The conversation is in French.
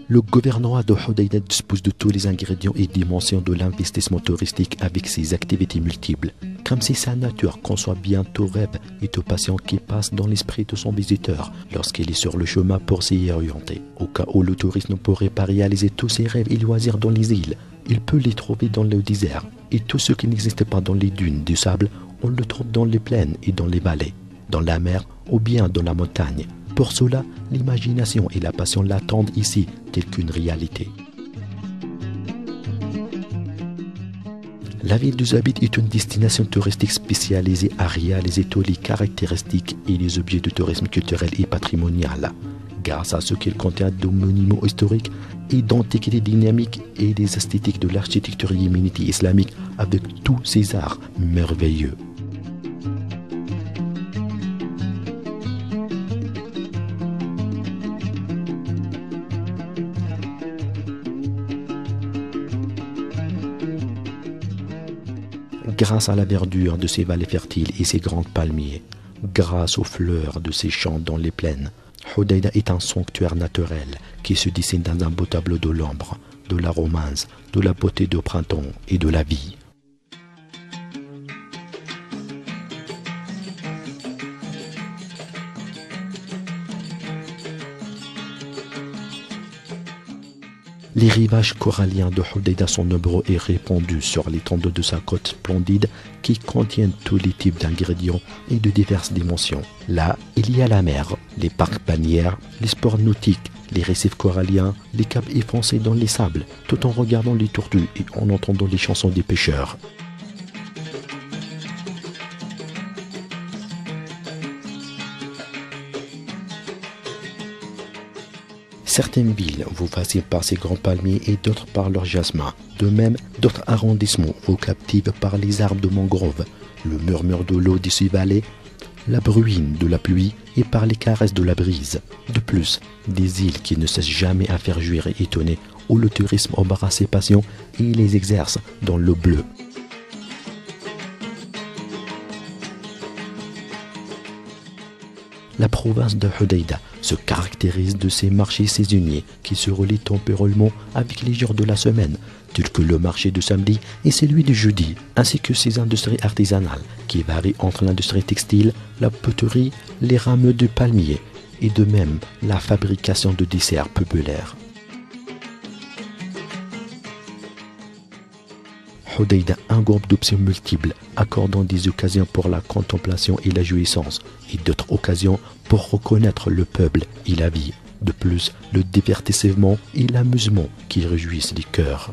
Le gouvernorat de Hodeïda dispose de tous les ingrédients et dimensions de l'investissement touristique avec ses activités multiples. Comme si sa nature conçoit bien tout rêve et tout passion qui passe dans l'esprit de son visiteur lorsqu'il est sur le chemin pour s'y orienter. Au cas où le touriste ne pourrait pas réaliser tous ses rêves et loisirs dans les îles, il peut les trouver dans le désert. Et tout ce qui n'existe pas dans les dunes du sable, on le trouve dans les plaines et dans les vallées, dans la mer ou bien dans la montagne. Pour cela, l'imagination et la passion l'attendent ici, telle qu'une réalité. La ville de Zabit est une destination touristique spécialisée à réaliser tous les caractéristiques et les objets de tourisme culturel et patrimonial, grâce à ce qu'il contient de monuments historiques et d'antiquités dynamiques et des esthétiques de l'architecture yéménite et islamique avec tous ces arts merveilleux. Grâce à la verdure de ses vallées fertiles et ses grands palmiers, grâce aux fleurs de ses champs dans les plaines, Hodeïda est un sanctuaire naturel qui se dessine dans un beau tableau de l'ombre, de la romance, de la beauté du printemps et de la vie. Les rivages coralliens de Hodeïda sont nombreux et répandus sur l'étendue de sa côte splendide qui contiennent tous les types d'ingrédients et de diverses dimensions. Là, il y a la mer, les parcs balnéaires, les sports nautiques, les récifs coralliens, les caps enfoncés dans les sables, tout en regardant les tortues et en entendant les chansons des pêcheurs. Certaines villes vous fascinent par ces grands palmiers et d'autres par leurs jasmins. De même, d'autres arrondissements vous captivent par les arbres de mangrove, le murmure de l'eau de ces vallées, la bruine de la pluie et par les caresses de la brise. De plus, des îles qui ne cessent jamais à faire jouir et étonner, où le tourisme embarrasse ses passions et les exerce dans l'eau bleue. La province de Hodeïda se caractérise de ses marchés saisonniers qui se relient temporellement avec les jours de la semaine, tels que le marché de samedi et celui de jeudi, ainsi que ses industries artisanales qui varient entre l'industrie textile, la poterie, les rameaux de palmiers et de même la fabrication de desserts populaires. Hodeïda englobe d'options multiples, accordant des occasions pour la contemplation et la jouissance, et d'autres occasions pour reconnaître le peuple et la vie. De plus, le divertissement et l'amusement qui réjouissent les cœurs.